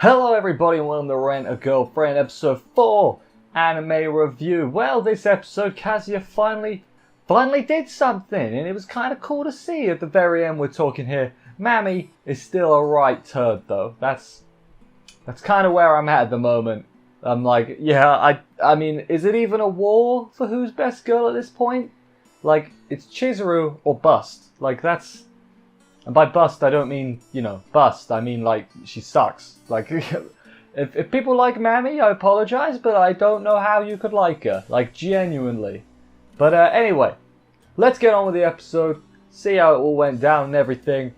Hello everybody and welcome to Rent a Girlfriend episode 4 anime review. Well, this episode Kazuya finally did something and it was kind of cool to see. At the very end we're talking here. Mami is still a right turd though. That's kind of where I'm at the moment. I'm like, yeah, I mean, is it even a war for who's best girl at this point? Like, it's Chizuru or bust. Like, that's... And by bust, I don't mean, you know, bust. I mean, like, she sucks. Like, if people like Mami, I apologize, but I don't know how you could like her. Like, genuinely. But anyway, let's get on with the episode, see how it all went down and everything.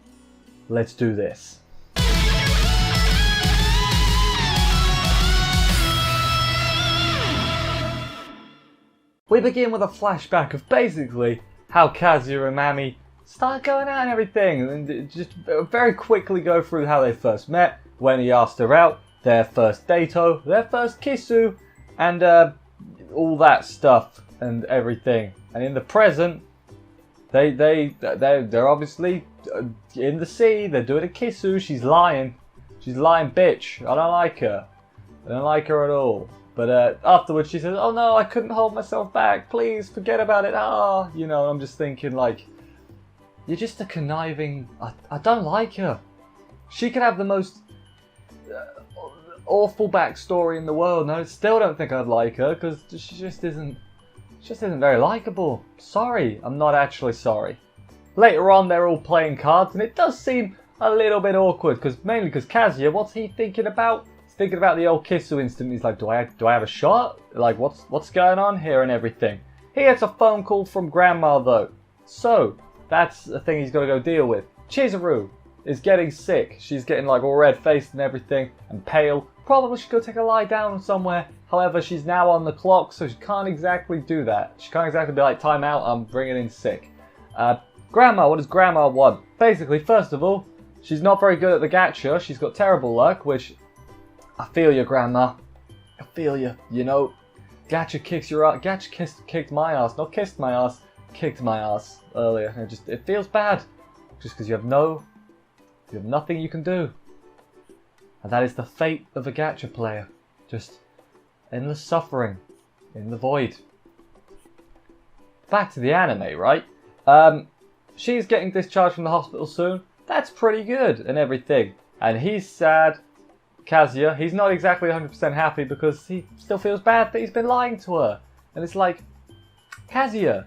Let's do this. We begin with a flashback of basically how Kazuya and Mami started going out and everything, and just very quickly go through how they first met, when he asked her out, their first dato, their first kissu, and all that stuff and everything. And in the present, they're obviously in the sea. They're doing a kissu. She's lying, bitch. I don't like her. I don't like her at all. But afterwards, she says, "Oh no, I couldn't hold myself back. Please forget about it." Ah, you know. I'm just thinking like, you're just a conniving... I don't like her. She could have the most awful backstory in the world, and I still don't think I'd like her, because she just isn't very likable. Sorry, I'm not actually sorry. Later on, they're all playing cards, and it does seem a little bit awkward, mainly because Kazuya, what's he thinking about? He's thinking about the old Kissu incident. He's like, do I have a shot? Like, what's going on here and everything? He gets a phone call from Grandma, though. So... that's the thing he's got to go deal with. Chizuru is getting sick. She's getting like all red-faced and everything and pale. Probably should go take a lie down somewhere. However, she's now on the clock, so she can't exactly do that. She can't exactly be like, time out, I'm bringing in sick. Grandma, what does Grandma want? Basically, first of all, she's not very good at the gacha. She's got terrible luck, which... I feel you, Grandma. I feel you. You know, gacha kicks your ass. Gacha kicked my ass, not kissed my ass. Kicked my ass earlier. It feels bad, just because you have nothing you can do, and that is the fate of a gacha player. Just endless suffering in the void. Back to the anime, right? She's getting discharged from the hospital soon. That's pretty good and everything, and he's sad. Kazuya, he's not exactly 100% happy because he still feels bad that he's been lying to her, and it's like, Kazuya,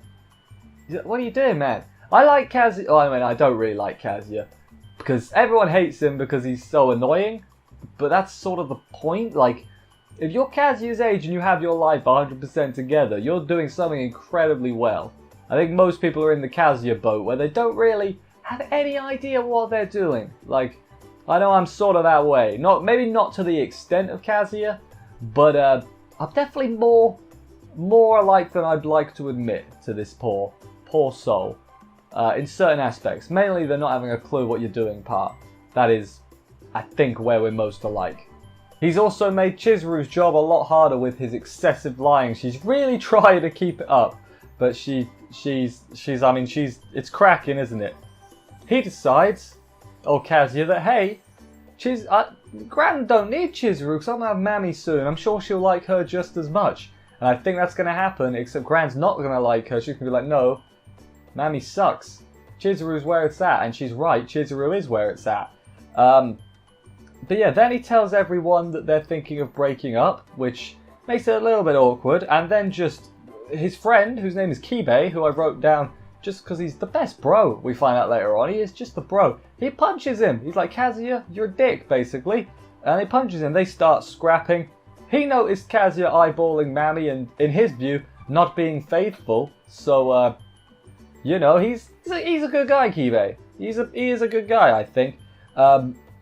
what are you doing, man? I like Kazuya. Oh, I mean, I don't really like Kazuya because everyone hates him because he's so annoying. But that's sort of the point. Like, if you're Kazuya's age and you have your life 100% together, you're doing something incredibly well. I think most people are in the Kazuya boat where they don't really have any idea what they're doing. Like, I know I'm sort of that way. Maybe not to the extent of Kazuya, but I'm definitely more alike than I'd like to admit to this poor soul, in certain aspects. Mainly the not having a clue what you're doing part. That is, I think, where we're most alike. He's also made Chizuru's job a lot harder with his excessive lying. She's really trying to keep it up, but it's cracking, isn't it? He decides, Kazuya, that hey, Gran don't need Chizuru because I'm gonna have Mami soon. I'm sure she'll like her just as much. And I think that's gonna happen, except Gran's not gonna like her. She's gonna be like, no, Mami sucks. Chizuru's where it's at, and she's right. Chizuru is where it's at. But yeah, then he tells everyone that they're thinking of breaking up, which makes it a little bit awkward. And then just his friend, whose name is Kibe, who I wrote down just because he's the best bro, we find out later on. He is just the bro. He punches him. He's like, Kazuya, you're a dick, basically. And he punches him. They start scrapping. He noticed Kazuya eyeballing Mami and, in his view, not being faithful. So, you know, he's a good guy, Kibe. He is a good guy, I think.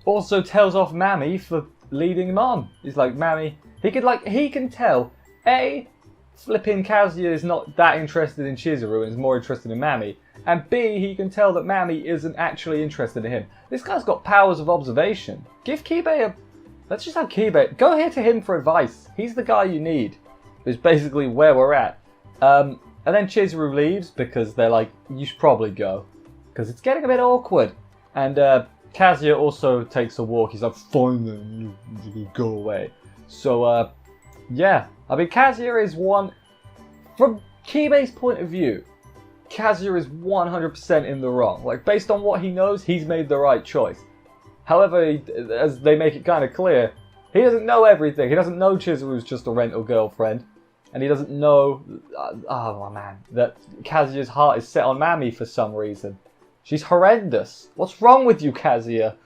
Also tells off Mami for leading him on. He's like, Mami, he can tell, flipping Kazuya is not that interested in Chizuru and is more interested in Mami. And B, he can tell that Mami isn't actually interested in him. This guy's got powers of observation. Give Kibe let's just have Kibe. Go here to him for advice. He's the guy you need. Is basically where we're at. And then Chizuru leaves because they're like, you should probably go. Because it's getting a bit awkward. And Kazuya also takes a walk. He's like, fine then, you go away. So, yeah. I mean, Kazuya is one... From Kibei's point of view, Kazuya is 100% in the wrong. Like, based on what he knows, he's made the right choice. However, as they make it kind of clear, he doesn't know everything. He doesn't know Chizuru's just a rental girlfriend. And he doesn't know, oh man, that Kazuya's heart is set on Mami for some reason. She's horrendous. What's wrong with you, Kazuya?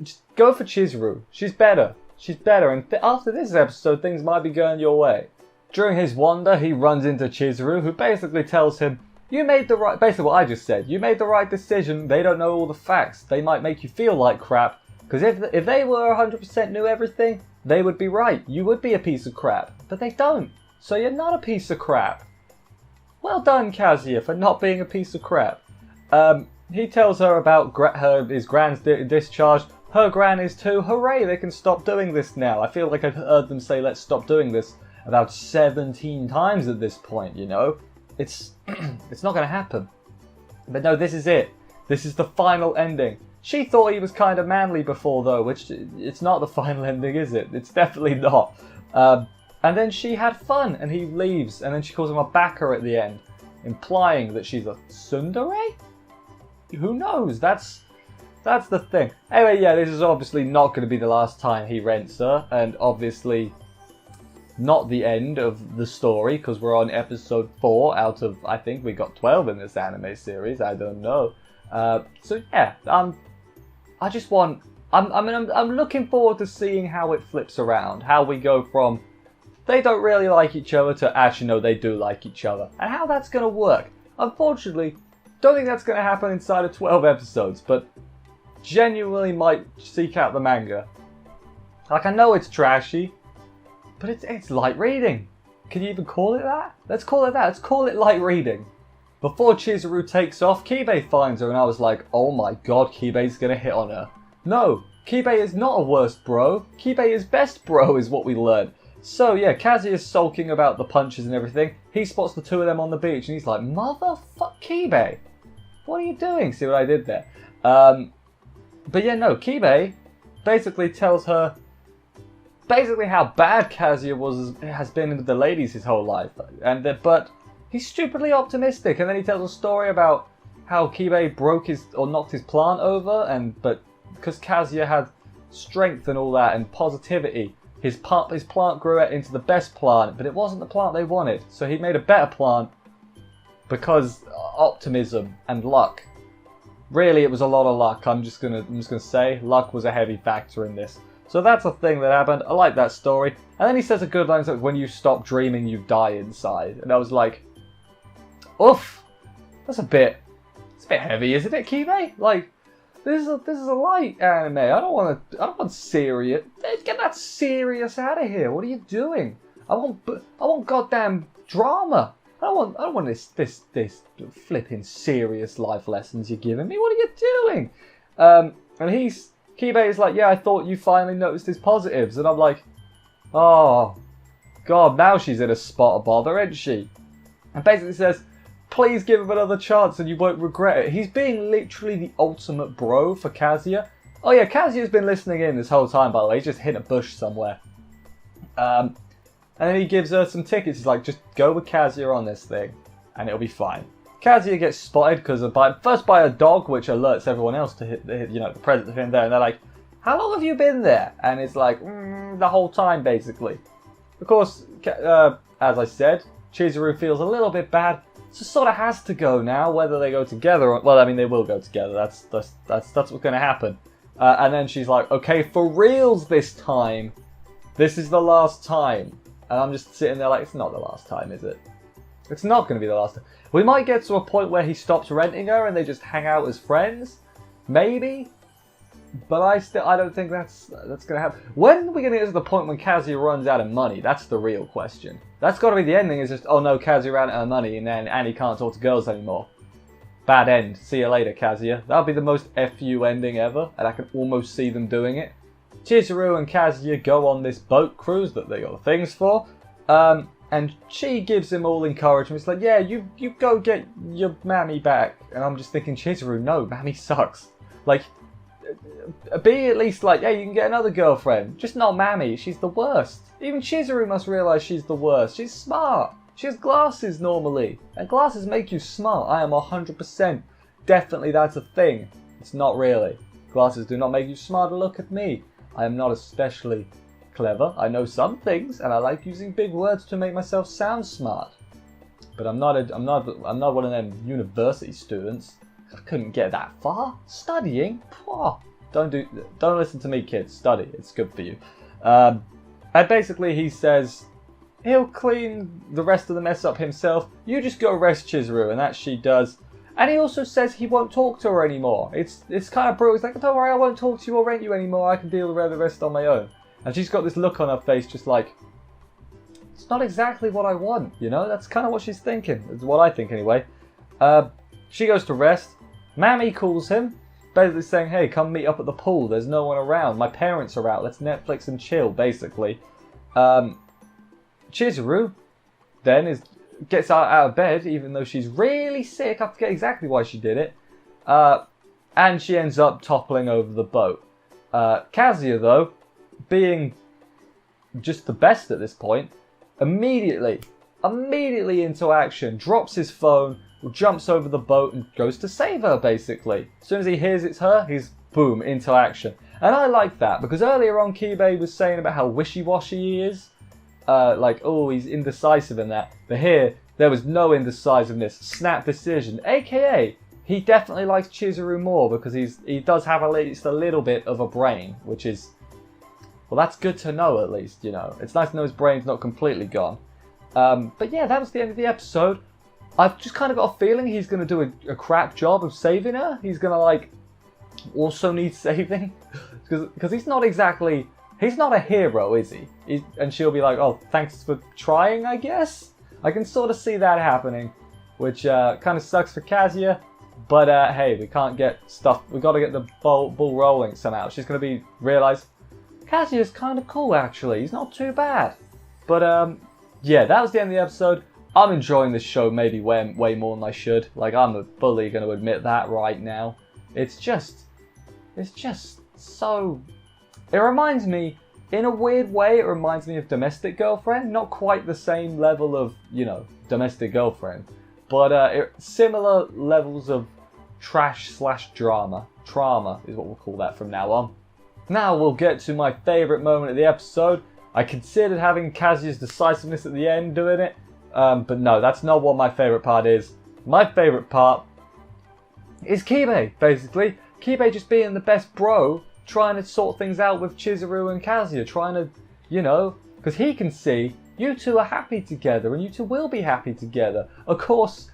Just go for Chizuru. She's better. She's better. And after this episode, things might be going your way. During his wander, he runs into Chizuru, who basically tells him, you made the right... Basically what I just said. You made the right decision. They don't know all the facts. They might make you feel like crap. Because if they were 100% knew everything, they would be right. You would be a piece of crap. But they don't. So you're not a piece of crap. Well done, Kazuya, for not being a piece of crap. He tells her about his gran's discharged. Her gran is too. Hooray, they can stop doing this now. I feel like I've heard them say, let's stop doing this about 17 times at this point, you know? It's not going to happen. But no, this is it. This is the final ending. She thought he was kind of manly before, though, which it's not the final ending, is it? It's definitely not. And then she had fun, and he leaves, and then she calls him a backer at the end, implying that she's a tsundere? Who knows? That's the thing. Anyway, yeah, this is obviously not going to be the last time he rents her, and obviously not the end of the story, because we're on episode 4 out of, I think we got 12 in this anime series, I don't know. So yeah, I just want, I'm looking forward to seeing how it flips around, how we go from they don't really like each other to actually no, they do like each other, and how that's going to work. Unfortunately, don't think that's going to happen inside of 12 episodes, but genuinely might seek out the manga. Like, I know it's trashy, but it's light reading. Can you even call it that? Let's call it that. Let's call it light reading. Before Chizuru takes off, Kibei finds her, and I was like, oh my god, Kibei's gonna hit on her. No, Kibei is not a worst bro. Kibei is best bro, is what we learned. So yeah, Kazuya is sulking about the punches and everything. He spots the two of them on the beach, and he's like, motherfuck Kibei, what are you doing? See what I did there? But yeah, no, Kibei basically tells her how bad Kazuya has been with the ladies his whole life, and but he's stupidly optimistic. And then he tells a story about how Kibei knocked his plant over, but because Kazuya had strength and all that and positivity, his plant grew into the best plant, but it wasn't the plant they wanted. So he made a better plant because optimism and luck. Really, it was a lot of luck. I'm just gonna say luck was a heavy factor in this. So that's a thing that happened. I like that story. And then he says a good line, like, when you stop dreaming, you die inside. And I was like, oof, it's a bit heavy, isn't it, Kibei? Like, this is a light anime. I don't want serious. Get that serious out of here. What are you doing? I want goddamn drama. I don't want this flipping serious life lessons you're giving me. What are you doing? And Kibei is like, yeah, I thought you finally noticed his positives. And I'm like, oh, God, now she's in a spot of bother, isn't she? And basically says, please give him another chance and you won't regret it. He's being literally the ultimate bro for Kazuya. Oh yeah, Kazuya's been listening in this whole time, by the way. He's just hit a bush somewhere. And then he gives her some tickets. He's like, just go with Kazuya on this thing and it'll be fine. Kazuya gets spotted first by a dog, which alerts everyone else to hit the presence of him there. And they're like, how long have you been there? And it's like, the whole time, basically. Of course, as I said, Chizuru feels a little bit bad. So sort of has to go now, whether they go together or... Well, I mean, they will go together. That's what's going to happen. And then she's like, okay, for reals this time. This is the last time. And I'm just sitting there like, it's not the last time, is it? It's not going to be the last time. We might get to a point where he stops renting her and they just hang out as friends. Maybe. But I don't think that's going to happen. When are we going to get to the point when Kazuya runs out of money? That's the real question. That's got to be the ending, is just, oh no, Kazuya ran out of money and then Annie can't talk to girls anymore. Bad end. See you later, Kazuya. That'll be the most FU ending ever, and I can almost see them doing it. Chizuru and Kazuya go on this boat cruise that they got the things for, and she gives him all encouragement. It's like, yeah, you go get your Mami back. And I'm just thinking, Chizuru, no, Mami sucks. Like, be at least like, hey, you can get another girlfriend. Just not Mami. She's the worst. Even Chizuru must realize she's the worst. She's smart. She has glasses normally. And glasses make you smart. I am 100%. Definitely that's a thing. It's not really. Glasses do not make you smarter. Look at me. I am not especially clever. I know some things, and I like using big words to make myself sound smart. But I'm not one of them university students. I couldn't get that far. Studying? Don't listen to me, kids. Study. It's good for you. And basically he says he'll clean the rest of the mess up himself. You just go rest Chizuru, and that she does. And he also says he won't talk to her anymore. It's kind of brutal. He's like, don't worry, I won't talk to you or rent you anymore. I can deal with the rest on my own. And she's got this look on her face just like, it's not exactly what I want, you know? That's kind of what she's thinking. It's what I think anyway. She goes to rest. Mami calls him, basically saying, hey, come meet up at the pool. There's no one around. My parents are out. Let's Netflix and chill, basically. Chizuru then gets out of bed, even though she's really sick. I forget exactly why she did it. And she ends up toppling over the boat. Kazuya, though, being just the best at this point, immediately into action, drops his phone, jumps over the boat and goes to save her, basically. As soon as he hears it's her, he's boom, into action. And I like that, because earlier on Kibe was saying about how wishy-washy he is. Like, oh, he's indecisive in that. But here, there was no indecisiveness. Snap decision. AKA, he definitely likes Chizuru more because he does have at least a little bit of a brain, which is, well, that's good to know at least, you know. It's nice to know his brain's not completely gone. But yeah, that was the end of the episode. I've just kind of got a feeling he's going to do a crap job of saving her. He's going to, like, also need saving. Because he's not exactly... He's not a hero, is he? And she'll be like, oh, thanks for trying, I guess? I can sort of see that happening. Which kind of sucks for Kazuya. But hey, we can't get stuff... We've got to get the ball rolling somehow. She's going to realise... Kazuya's kind of cool, actually. He's not too bad. But, yeah, that was the end of the episode. I'm enjoying this show maybe way more than I should. Like, I'm fully going to admit that right now. It's just so... It reminds me, in a weird way, it reminds me of Domestic Girlfriend. Not quite the same level of, you know, Domestic Girlfriend. But similar levels of trash/drama. Trauma is what we'll call that from now on. Now we'll get to my favourite moment of the episode. I considered having Kazuya's decisiveness at the end doing it. But no, that's not what my favourite part is. My favourite part is Kibe, basically. Kibe just being the best bro, trying to sort things out with Chizuru and Kazuya, trying to, you know, because he can see you two are happy together and you two will be happy together. Of course,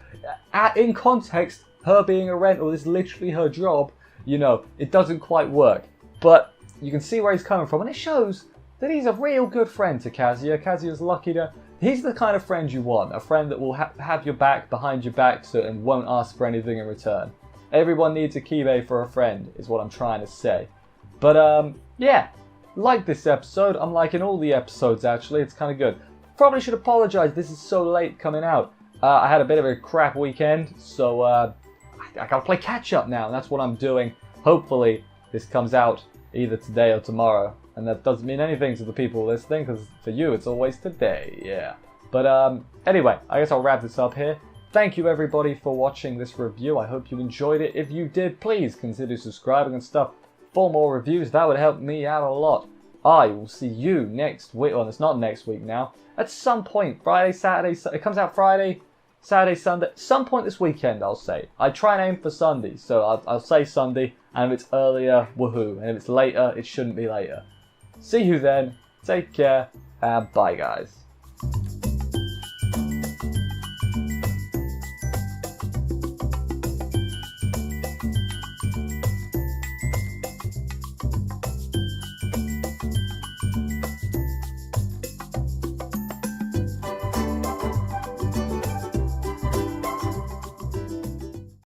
in context, her being a rental is literally her job, you know, it doesn't quite work. But you can see where he's coming from, and it shows that he's a real good friend to Kazuya. Kazuya's lucky to... He's the kind of friend you want, a friend that will have your back behind your back and won't ask for anything in return. Everyone needs a Kibe for a friend, is what I'm trying to say. But, yeah, like this episode. I'm liking all the episodes, actually. It's kind of good. Probably should apologise, this is so late coming out. I had a bit of a crap weekend, so I gotta play catch-up now, and that's what I'm doing. Hopefully, this comes out either today or tomorrow. And that doesn't mean anything to the people listening, because for you, it's always today, yeah. But anyway, I guess I'll wrap this up here. Thank you, everybody, for watching this review. I hope you enjoyed it. If you did, please consider subscribing and stuff for more reviews. That would help me out a lot. I will see you next week. Well, it's not next week now. At some point, Friday, Saturday, it comes out Friday, Saturday, Sunday. Some point this weekend, I'll say. I try and aim for Sunday, so I'll say Sunday. And if it's earlier, woohoo. And if it's later, it shouldn't be later. See you then, take care, and bye guys.